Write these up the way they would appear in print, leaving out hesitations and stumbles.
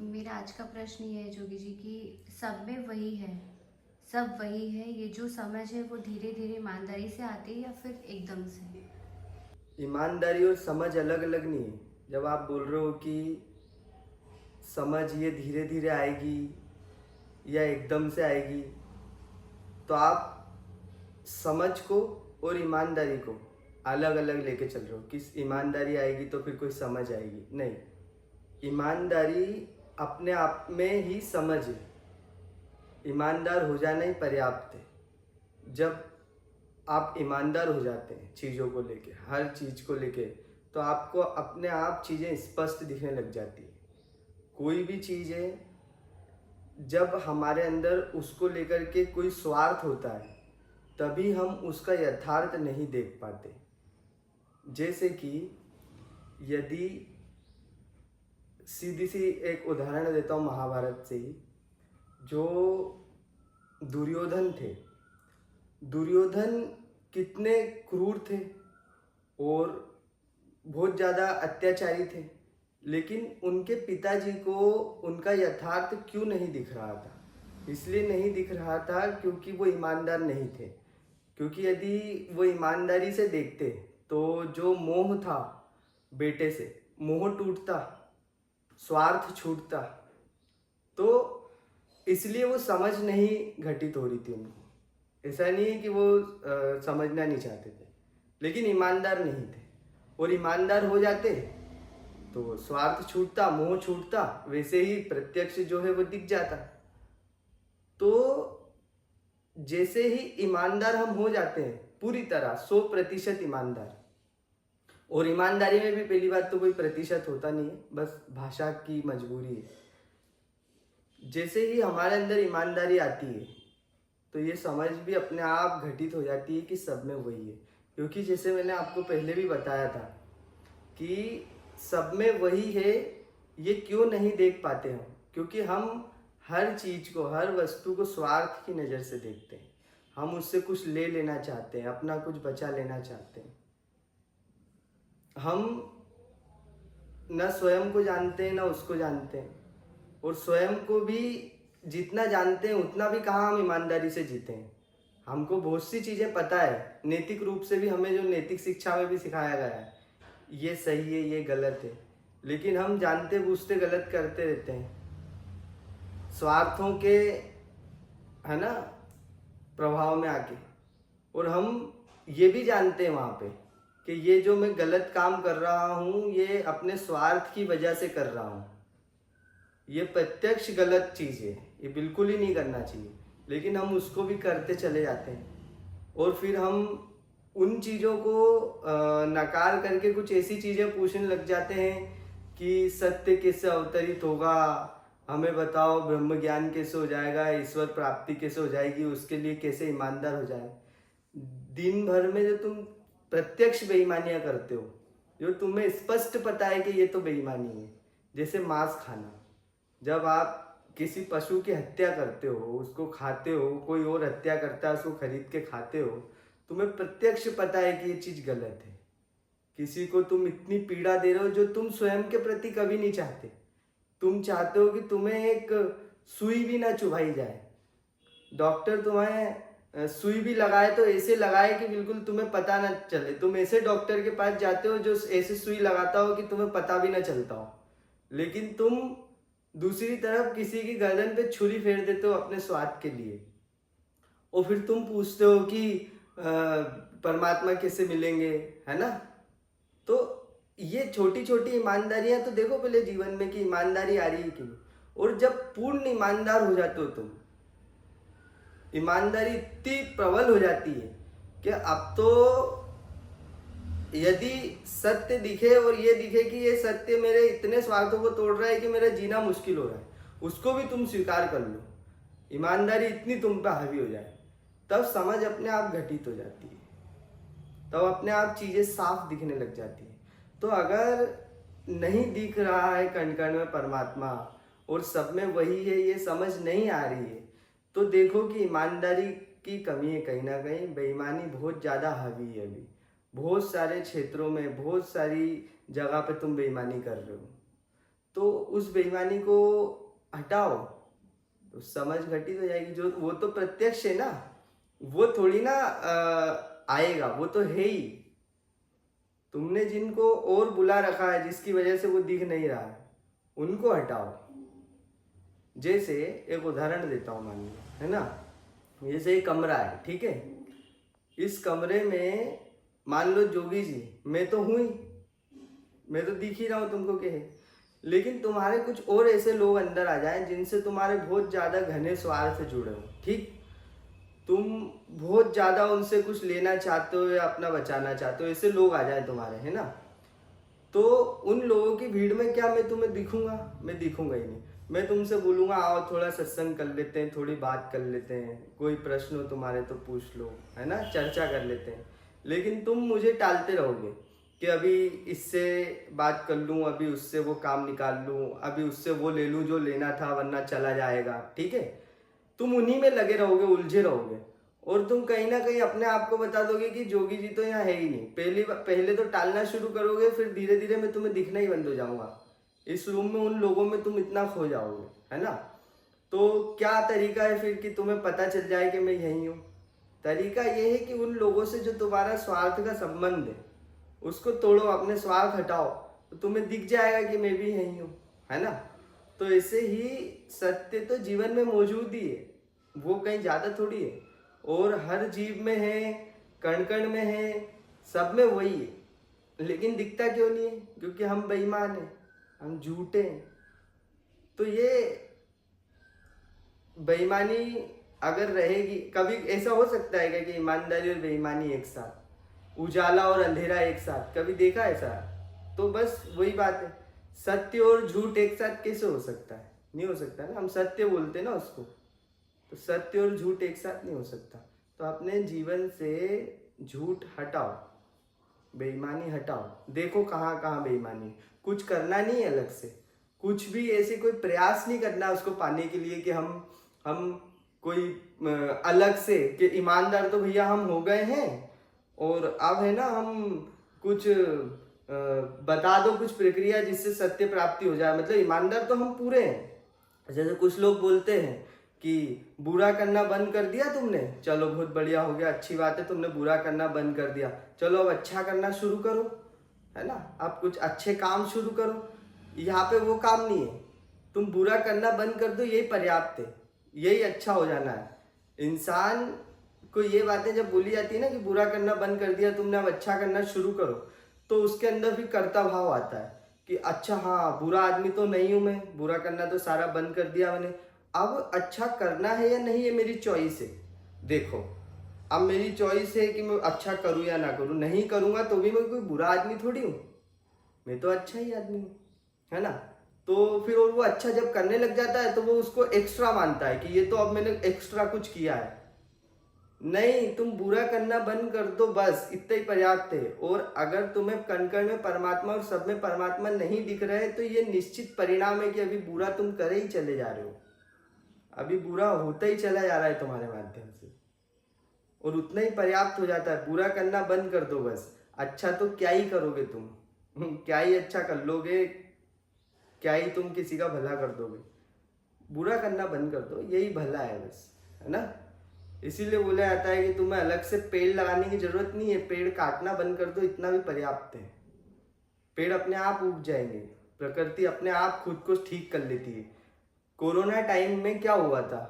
मेरा आज का प्रश्न ये है जोगी जी कि सब में वही है, सब वही है, ये जो समझ है वो धीरे धीरे ईमानदारी से आती है या फिर एकदम से? ईमानदारी और समझ अलग अलग नहीं है। जब आप बोल रहे हो कि समझ ये धीरे धीरे आएगी या एकदम से आएगी, तो आप समझ को और ईमानदारी को अलग अलग लेके चल रहे हो कि ईमानदारी आएगी तो फिर कोई समझ आएगी। नहीं, ईमानदारी अपने आप में ही समझ है। ईमानदार हो जाना ही पर्याप्त है। जब आप ईमानदार हो जाते हैं चीज़ों को लेके, हर चीज़ को लेके, तो आपको अपने आप चीज़ें स्पष्ट दिखने लग जाती है। कोई भी चीज़ है, जब हमारे अंदर उसको लेकर के कोई स्वार्थ होता है तभी हम उसका यथार्थ नहीं देख पाते। जैसे कि यदि सीधी सी एक उदाहरण देता हूँ महाभारत से ही। जो दुर्योधन थे, दुर्योधन कितने क्रूर थे और बहुत ज़्यादा अत्याचारी थे, लेकिन उनके पिताजी को उनका यथार्थ क्यों नहीं दिख रहा था? इसलिए नहीं दिख रहा था क्योंकि वो ईमानदार नहीं थे। क्योंकि यदि वो ईमानदारी से देखते तो जो मोह था बेटे से, मोह टूटता, स्वार्थ छूटता। तो इसलिए वो समझ नहीं घटित हो रही थी उनको। ऐसा नहीं है कि वो समझना नहीं चाहते थे, लेकिन ईमानदार नहीं थे। और ईमानदार हो जाते तो स्वार्थ छूटता, मोह छूटता, वैसे ही प्रत्यक्ष जो है वो दिख जाता। तो जैसे ही ईमानदार हम हो जाते हैं पूरी तरह 100% ईमानदार, और ईमानदारी में भी पहली बात तो कोई प्रतिशत होता नहीं है, बस भाषा की मजबूरी है। जैसे ही हमारे अंदर ईमानदारी आती है तो ये समझ भी अपने आप घटित हो जाती है कि सब में वही है। क्योंकि जैसे मैंने आपको पहले भी बताया था कि सब में वही है, ये क्यों नहीं देख पाते हम? क्योंकि हम हर चीज़ को, हर वस्तु को स्वार्थ की नज़र से देखते हैं। हम उससे कुछ ले लेना चाहते हैं, अपना कुछ बचा लेना चाहते हैं। हम न स्वयं को जानते हैं न उसको जानते हैं, और स्वयं को भी जितना जानते हैं उतना भी कहाँ हम ईमानदारी से जीते हैं। हमको बहुत सी चीज़ें पता है, नैतिक रूप से भी हमें जो नैतिक शिक्षा में भी सिखाया गया है, ये सही है ये गलत है, लेकिन हम जानते बूझते गलत करते रहते हैं। स्वार्थों के, है ना, प्रभाव में आके। और हम ये भी जानते हैं वहाँ पे कि ये जो मैं गलत काम कर रहा हूँ ये अपने स्वार्थ की वजह से कर रहा हूँ। ये प्रत्यक्ष गलत चीज़ है, ये बिल्कुल ही नहीं करना चाहिए, लेकिन हम उसको भी करते चले जाते हैं। और फिर हम उन चीज़ों को नकार करके कुछ ऐसी चीज़ें पूछने लग जाते हैं कि सत्य कैसे अवतरित होगा, हमें बताओ ब्रह्म ज्ञान कैसे हो जाएगा, ईश्वर प्राप्ति कैसे हो जाएगी, उसके लिए कैसे ईमानदार हो जाए। दिन भर में जो तुम प्रत्यक्ष बेईमानियां करते हो, जो तुम्हें स्पष्ट पता है कि ये तो बेईमानी है, जैसे मांस खाना। जब आप किसी पशु की हत्या करते हो, उसको खाते हो, कोई और हत्या करता है उसको खरीद के खाते हो, तुम्हें प्रत्यक्ष पता है कि ये चीज़ गलत है। किसी को तुम इतनी पीड़ा दे रहे हो जो तुम स्वयं के प्रति कभी नहीं चाहते। तुम चाहते हो कि तुम्हें एक सुई भी ना चुभाई जाए। डॉक्टर तुम्हें सुई भी लगाए तो ऐसे लगाए कि बिल्कुल तुम्हें पता ना चले। तुम ऐसे डॉक्टर के पास जाते हो जो ऐसे सुई लगाता हो कि तुम्हें पता भी ना चलता हो, लेकिन तुम दूसरी तरफ किसी की गर्दन पे छुरी फेर देते हो अपने स्वार्थ के लिए। और फिर तुम पूछते हो कि परमात्मा कैसे मिलेंगे, है ना? तो ये छोटी छोटी ईमानदारियां तो देखो पहले जीवन में कि ईमानदारी आ रही है क्यों। और जब पूर्ण ईमानदार हो जाते हो तुम, ईमानदारी इतनी प्रबल हो जाती है कि अब तो यदि सत्य दिखे और ये दिखे कि ये सत्य मेरे इतने स्वार्थों को तोड़ रहा है कि मेरा जीना मुश्किल हो रहा है, उसको भी तुम स्वीकार कर लो, ईमानदारी इतनी तुम पे हावी हो जाए, तब समझ अपने आप घटित हो जाती है, तब अपने आप चीजें साफ दिखने लग जाती है। तो अगर नहीं दिख रहा है कण कण में परमात्मा और सब में वही है, ये समझ नहीं आ रही है, तो देखो कि ईमानदारी की कमी है कहीं ना कहीं। बेईमानी बहुत ज़्यादा हावी है अभी, बहुत सारे क्षेत्रों में, बहुत सारी जगह पे तुम बेईमानी कर रहे हो। तो उस बेईमानी को हटाओ तो समझ घटित हो जाएगी। जो वो तो प्रत्यक्ष है ना, वो थोड़ी ना आएगा, वो तो है ही। तुमने जिनको और बुला रखा है जिसकी वजह से वो दिख नहीं रहा है, उनको हटाओ। जैसे एक उदाहरण देता हूँ, मान लो, है ना, जैसे एक कमरा है, ठीक है। इस कमरे में मान लो जोगी जी, मैं तो हूँ ही, मैं तो दिख ही रहा हूँ तुमको के है, लेकिन तुम्हारे कुछ और ऐसे लोग अंदर आ जाएं जिनसे तुम्हारे बहुत ज्यादा घने स्वार्थ जुड़े हो, ठीक। तुम बहुत ज्यादा उनसे कुछ लेना चाहते हो या अपना बचाना चाहते हो, ऐसे लोग आ जाए तुम्हारे, है ना। तो उन लोगों की भीड़ में क्या मैं तुम्हें दिखूंगा? मैं दिखूंगा ही नहीं। मैं तुमसे बोलूंगा आओ थोड़ा सत्संग कर लेते हैं, थोड़ी बात कर लेते हैं, कोई प्रश्न हो तुम्हारे तो पूछ लो, है ना, चर्चा कर लेते हैं। लेकिन तुम मुझे टालते रहोगे कि अभी इससे बात कर लूं, अभी उससे वो काम निकाल लूं, अभी उससे वो ले लूं जो लेना था, वरना चला जाएगा, ठीक है। तुम उन्हीं में लगे रहोगे, उलझे रहोगे, और तुम कहीं ना कहीं अपने आप को बता दोगे कि जोगी जी तो यहाँ है ही नहीं। पहले तो टालना शुरू करोगे, फिर धीरे धीरे मैं तुम्हें दिखना ही बंद हो जाऊंगा। इस रूम में उन लोगों में तुम इतना खो जाओगे, है ना। तो क्या तरीका है फिर कि तुम्हें पता चल जाए कि मैं यही हूँ? तरीका ये है कि उन लोगों से जो तुम्हारा स्वार्थ का संबंध है उसको तोड़ो, अपने स्वार्थ हटाओ, तो तुम्हें दिख जाएगा कि मैं भी यही हूँ, है ना। तो ऐसे ही सत्य तो जीवन में मौजूद ही है, वो कहीं ज्यादा थोड़ी है, और हर जीव में है, कण कण में है, सब में वही है। लेकिन दिखता क्यों नहीं है? क्योंकि हम बेईमान हैं, हम झूठे हैं। तो ये बेईमानी अगर रहेगी, कभी ऐसा हो सकता है क्या कि ईमानदारी और बेईमानी एक साथ, उजाला और अंधेरा एक साथ? कभी देखा ऐसा? तो बस वही बात है, सत्य और झूठ एक साथ कैसे हो सकता है? नहीं हो सकता ना। हम सत्य बोलते हैं ना उसको, तो सत्य और झूठ एक साथ नहीं हो सकता। तो अपने जीवन से झूठ हटाओ, बेईमानी हटाओ, देखो कहाँ कहाँ बेईमानी। कुछ करना नहीं है अलग से, कुछ भी ऐसे कोई प्रयास नहीं करना उसको पाने के लिए कि हम कोई अलग से कि ईमानदार तो भैया हम हो गए हैं और अब है ना हम कुछ बता दो कुछ प्रक्रिया जिससे सत्य प्राप्ति हो जाए। मतलब ईमानदार तो हम पूरे हैं। जैसे कुछ लोग बोलते हैं कि बुरा करना बंद कर दिया तुमने, चलो बहुत बढ़िया हो गया, अच्छी बात है, तुमने बुरा करना बंद कर दिया, चलो अब अच्छा करना शुरू करो, है ना, अब कुछ अच्छे काम शुरू करो। यहाँ पे वो काम नहीं है, तुम बुरा करना बंद कर दो, यही पर्याप्त है, यही अच्छा हो जाना है। इंसान को ये बातें जब बोली जाती है ना कि बुरा करना बंद कर दिया तुमने, अब अच्छा करना शुरू करो, तो उसके अंदर भी कर्ता भाव आता है कि अच्छा हाँ, बुरा आदमी तो नहीं हूं मैं, बुरा करना तो सारा बंद कर दिया मैंने, अब अच्छा करना है या नहीं ये मेरी चॉइस है। देखो अब मेरी चॉइस है कि मैं अच्छा करूं या ना करूं। नहीं करूंगा तो भी मैं कोई बुरा आदमी थोड़ी हूं, मैं तो अच्छा ही आदमी हूँ, है ना। तो फिर और वो अच्छा जब करने लग जाता है तो वो उसको एक्स्ट्रा मानता है कि ये तो अब मैंने एक्स्ट्रा कुछ किया है। नहीं, तुम बुरा करना बंद कर दो, बस इतना ही पर्याप्त है। और अगर तुम्हें कण कण में परमात्मा और सब में परमात्मा नहीं दिख रहे तो ये निश्चित परिणाम है कि अभी बुरा तुम करे ही चले जा रहे हो, अभी बुरा होता ही चला जा रहा है तुम्हारे माध्यम से, और उतना ही पर्याप्त हो जाता है। बुरा करना बंद कर दो बस, अच्छा तो क्या ही करोगे तुम, क्या ही अच्छा कर लोगे, क्या ही तुम किसी का भला कर दोगे। बुरा करना बंद कर दो, यही भला है बस, है ना। इसीलिए बोला जाता है कि तुम्हें अलग से पेड़ लगाने की जरूरत नहीं है, पेड़ काटना बंद कर दो, इतना भी पर्याप्त है। पेड़ अपने आप उग जाएंगे, प्रकृति अपने आप खुद को ठीक कर लेती है। कोरोना टाइम में क्या हुआ था,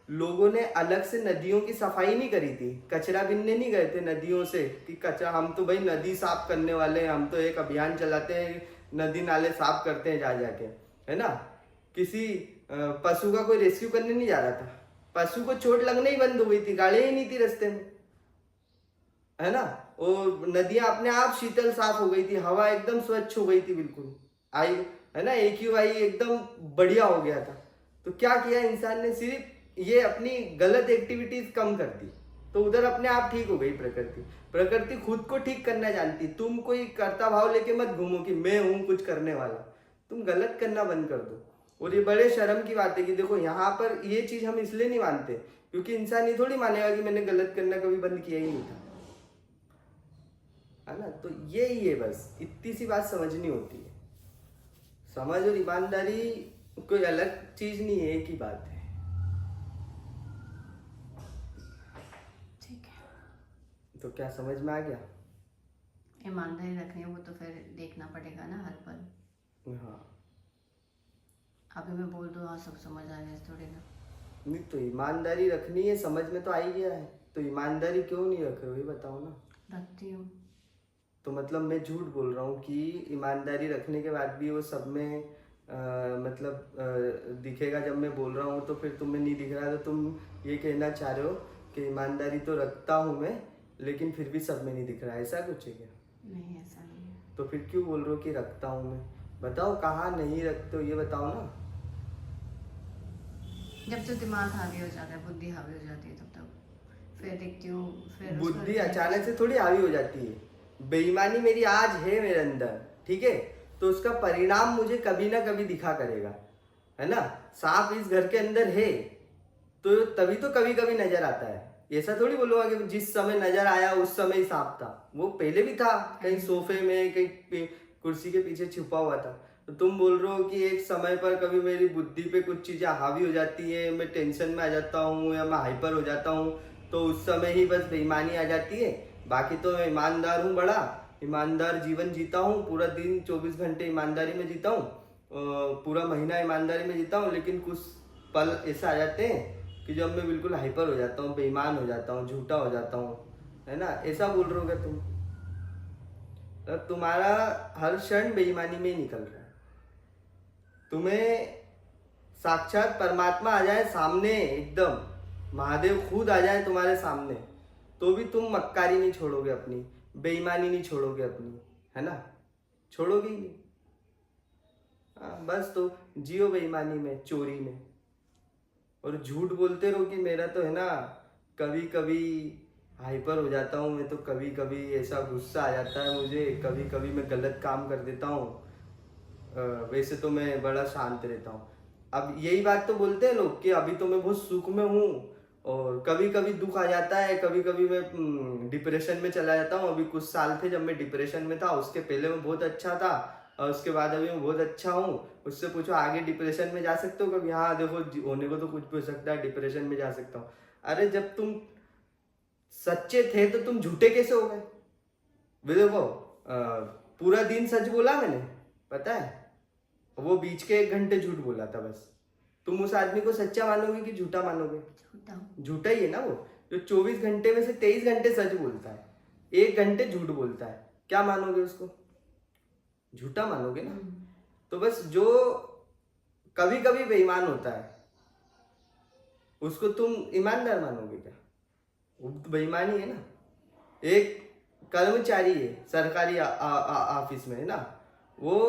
लोगों ने अलग से नदियों की सफाई नहीं करी थी, कचरा बीनने नहीं गए थे नदियों से कि कचरा, हम तो भाई नदी साफ करने वाले हैं, हम तो एक अभियान चलाते हैं, नदी नाले साफ करते हैं जा जाके, है ना। किसी पशु का कोई रेस्क्यू करने नहीं जा रहा था, पशु को चोट लगने ही बंद हो गई थी, गाड़ियां ही नहीं थी रास्ते में, है ना। और नदियां अपने आप शीतल साफ हो गई थी, हवा एकदम स्वच्छ हो गई थी, बिल्कुल आई, है ना, AQI एकदम बढ़िया हो गया था। तो क्या किया इंसान ने, सिर्फ ये अपनी गलत एक्टिविटीज कम कर दी, तो उधर अपने आप ठीक हो गई प्रकृति। प्रकृति खुद को ठीक करना जानती, तुम कोई कर्ता भाव लेके मत घूमो कि मैं हूं कुछ करने वाला, तुम गलत करना बंद कर दो। और ये बड़े शर्म की बात है कि देखो यहाँ पर ये चीज हम इसलिए नहीं मानते क्योंकि इंसान ये थोड़ी मानेगा कि मैंने गलत करना कभी बंद किया ही नहीं था, है ना। तो यही है, बस इतनी सी बात समझनी होती है। समझ और ईमानदारी कोई अलग चीज नहीं है, एक ही बात है। ठीक है, तो क्या समझ में आ गया? ईमानदारी रखनी है वो तो फिर देखना पड़ेगा ना हर पल। हाँ। अभी मैं बोल दूँ हाँ सब समझ आ गया थोड़ी ना। नहीं तो ईमानदारी रखनी है, समझ में तो आ ही गया है, तो ईमानदारी क्यों नहीं रख रहे हो ये बताओ ना। रखती हूँ। तो मतलब मैं झूठ बोल रहा हूँ कि ईमानदारी रखने के बाद भी वो सब में दिखेगा जब मैं बोल रहा हूँ, तो फिर तुम्हें नहीं दिख रहा, तो तुम ये कहना चाह रहे हो कि ईमानदारी तो रखता हूँ मैं लेकिन फिर भी सब में नहीं दिख रहा है, ऐसा कुछ है क्या? नहीं ऐसा नहीं है। तो फिर क्यों बोल रहे हो कि रखता हूँ मैं? बताओ कहाँ नहीं रखते हो ये बताओ ना। जब तो दिमाग हावी हो जाता है, बुद्धि हावी हो जाती है तब तक फिर देखती हूँ, फिर उसका बुद्धि अचानक से थोड़ी हावी हो जाती है। बेईमानी मेरी आज है मेरे अंदर, ठीक है, तो उसका परिणाम मुझे कभी ना कभी दिखा करेगा, है ना। सांप इस घर के अंदर है तो तभी तो कभी कभी नजर आता है। ऐसा थोड़ी बोलूंगा कि जिस समय नजर आया उस समय ही सांप था, वो पहले भी था, कहीं सोफे में कहीं कुर्सी के पीछे छुपा हुआ था। तो तुम बोल रहे हो कि एक समय पर कभी मेरी बुद्धि पे कुछ चीजें हावी हो जाती है, मैं टेंशन में आ जाता हूँ या मैं हाइपर हो जाता हूँ, तो उस समय ही बस बेईमानी आ जाती है। बाकी तो मैं ईमानदार हूँ, बड़ा ईमानदार जीवन जीता हूँ, पूरा दिन 24 घंटे ईमानदारी में जीता हूँ, पूरा महीना ईमानदारी में जीता हूँ। लेकिन कुछ पल ऐसा आ जाते हैं कि जब मैं बिल्कुल हाइपर हो जाता हूँ, बेईमान हो जाता हूँ, झूठा हो जाता हूँ, है ना। ऐसा बोल रहे हो क्या तुम? तो तुम्हारा हर क्षण बेईमानी में ही निकल रहा है। तुम्हें साक्षात परमात्मा आ जाए सामने, एकदम महादेव खुद आ जाए तुम्हारे सामने, तो भी तुम मक्कारी नहीं छोड़ोगे अपनी, बेईमानी नहीं छोड़ोगे अपनी, है ना, छोड़ोगे ही नहीं। हाँ, बस तो जियो बेईमानी में, चोरी में, और झूठ बोलते रहो कि मेरा तो है ना कभी कभी हाइपर हो जाता हूँ मैं, तो कभी कभी ऐसा गुस्सा आ जाता है मुझे, कभी कभी मैं गलत काम कर देता हूँ, वैसे तो मैं बड़ा शांत रहता हूँ। अब यही बात तो बोलते हैं लोग कि अभी तो मैं बहुत सुख में हूँ, और कभी कभी दुख आ जाता है, कभी कभी मैं डिप्रेशन में चला जाता हूँ। अभी कुछ साल थे जब मैं डिप्रेशन में था, उसके पहले मैं बहुत अच्छा था, और उसके बाद अभी मैं बहुत अच्छा हूँ। उससे पूछो आगे डिप्रेशन में जा सकते हो कभी? हाँ देखो, होने को तो कुछ भी हो सकता है, डिप्रेशन में जा सकता हूँ। अरे जब तुम सच्चे थे तो तुम झूठे कैसे हो गए? वे देखो, पूरा दिन सच बोला मैंने, पता है, वो बीच के 1 घंटे झूठ बोला था बस। तुम उस आदमी को सच्चा मानोगे कि झूठा मानोगे? झूठा। झूठा ही है ना वो, जो 24 घंटे में से 23 घंटे सच बोलता है, 1 घंटे झूठ बोलता है, क्या मानोगे उसको? झूठा मानोगे ना। तो बस जो कभी कभी बेईमान होता है उसको तुम ईमानदार मानोगे क्या? वो तो बेईमानी है ना। एक कर्मचारी है सरकारी ऑफिस में, है ना, वो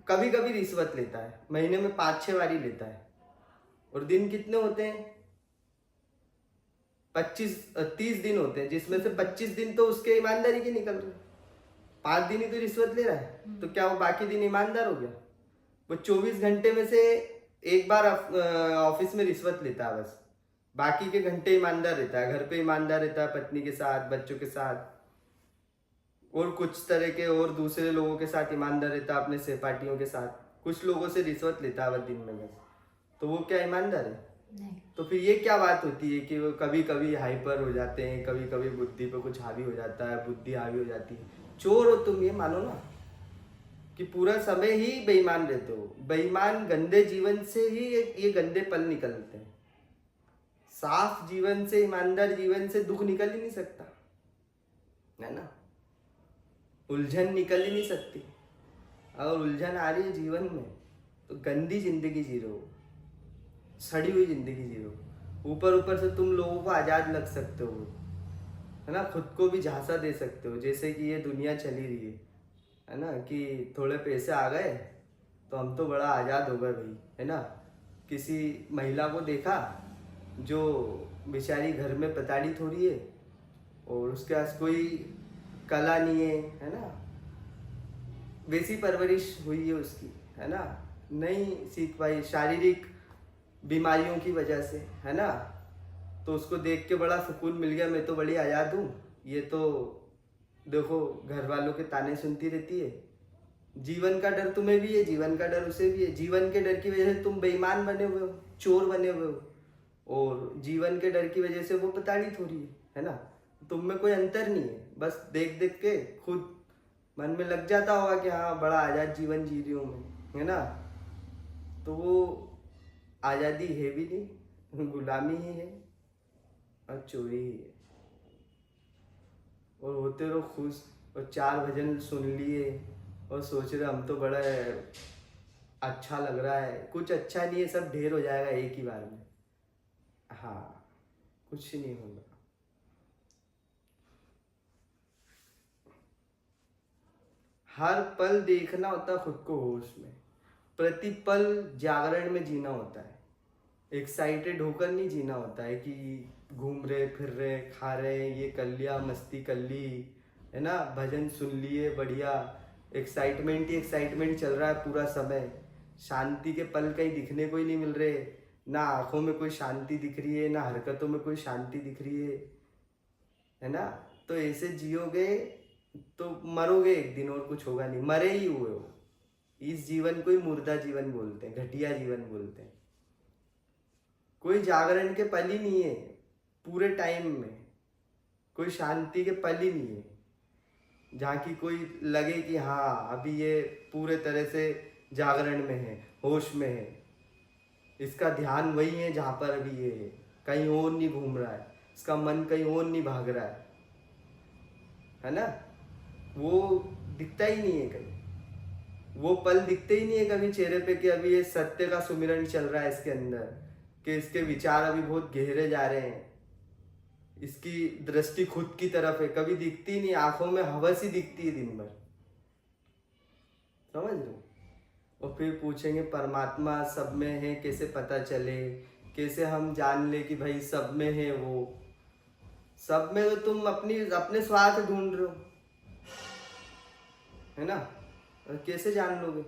कभी कभी रिश्वत लेता है, महीने में 5-6 बारी लेता है, और दिन कितने होते हैं? 25-30 दिन होते हैं, जिसमें से 25 दिन तो उसके ईमानदारी के निकल रहे हैं, 5 दिन ही तो रिश्वत ले रहा है, तो क्या वो बाकी दिन ईमानदार हो गया? वो 24 घंटे में से एक बार ऑफिस में रिश्वत लेता है बस, बाकी के घंटे ईमानदार रहता है, घर पे ईमानदार रहता है, पत्नी के साथ, बच्चों के साथ, और कुछ तरह के और दूसरे लोगों के साथ ईमानदार रहता है, अपने सहपाठियों के साथ। कुछ लोगों से रिश्वत लेता है बस दिन में बस, तो वो क्या ईमानदार है? नहीं। तो फिर ये क्या बात होती है कि वो कभी कभी हाइपर हो जाते हैं, कभी कभी बुद्धि पे कुछ हावी हो जाता है, बुद्धि हावी हो जाती है। चोर हो तुम, ये मानो ना कि पूरा समय ही बेईमान रहते हो। बेईमान गंदे जीवन से ही ये गंदे पल निकलते हैं। साफ जीवन से, ईमानदार जीवन से दुख निकल ही नहीं सकता, है ना, उलझन निकल ही नहीं सकती। अगर उलझन आ रही है जीवन में तो गंदी जिंदगी जी रहे हो, सड़ी हुई जिंदगी जी रहे हो। ऊपर ऊपर से तुम लोगों को आजाद लग सकते हो, है ना, खुद को भी झांसा दे सकते हो, जैसे कि ये दुनिया चली रही है ना, कि थोड़े पैसे आ गए तो हम तो बड़ा आजाद हो गए भाई, है ना। किसी महिला को देखा जो बेचारी घर में प्रताड़ित हो रही है, और उसके पास कोई कला नहीं है ना, वैसी परवरिश हुई है उसकी, है ना, नहीं सीख पाई शारीरिक बीमारियों की वजह से, है ना, तो उसको देख के बड़ा सुकून मिल गया, मैं तो बड़ी आज़ाद हूँ। ये तो देखो घर वालों के ताने सुनती रहती है, जीवन का डर तुम्हें भी है, जीवन का डर उसे भी है। जीवन के डर की वजह से तुम बेईमान बने हुए हो, चोर बने हुए हो, और जीवन के डर की वजह से वो प्रताड़ित हो रही है ना। तुम में कोई अंतर नहीं है, बस देख देख के खुद मन में लग जाता होगा कि हाँ बड़ा आज़ाद जीवन जी रही हूँ मैं, है ना। तो वो आज़ादी है भी नहीं, गुलामी ही है और चोरी ही है। और होते रहो खुश, और 4 भजन सुन लिए और सोच रहे हम तो बड़ा अच्छा लग रहा है। कुछ अच्छा नहीं है, सब ढेर हो जाएगा एक ही बार में। हाँ, कुछ नहीं होगा। हर पल देखना होता है खुद को होश में, प्रति पल जागरण में जीना होता है। एक्साइटेड होकर नहीं जीना होता है कि घूम रहे फिर रहे खा रहे ये कर लिया मस्ती कर ली, है ना, भजन सुन लिए बढ़िया, एक्साइटमेंट ही एक्साइटमेंट चल रहा है पूरा समय। शांति के पल कहीं दिखने को ही नहीं मिल रहे, ना आंखों में कोई शांति दिख रही है, ना हरकतों में कोई शांति दिख रही है ना। तो ऐसे जियोगे तो मरोगे एक दिन, और कुछ होगा नहीं, मरे ही हुए हो। इस जीवन को ही मुर्दा जीवन बोलते हैं, घटिया जीवन बोलते हैं। कोई जागरण के पल ही नहीं है पूरे टाइम में, कोई शांति के पल ही नहीं है जहाँ की कोई लगे कि हाँ अभी ये पूरे तरह से जागरण में है, होश में है, इसका ध्यान वही है जहाँ पर अभी ये है, कहीं और नहीं घूम रहा है, इसका मन कहीं और नहीं भाग रहा है ना। वो दिखता ही नहीं है कहीं, वो पल दिखते ही नहीं है कभी चेहरे पे कि अभी ये सत्य का सुमिरन चल रहा है इसके अंदर, कि इसके विचार अभी बहुत गहरे जा रहे हैं, इसकी दृष्टि खुद की तरफ है, कभी दिखती नहीं। आंखों में हवस ही दिखती है दिन भर, समझ लो। और फिर पूछेंगे परमात्मा सब में है कैसे पता चले, कैसे हम जान ले कि भाई सब में है वो। सब में तो तुम अपने स्वार्थ ढूंढ रहे हो, है ना, और कैसे जान लोगे।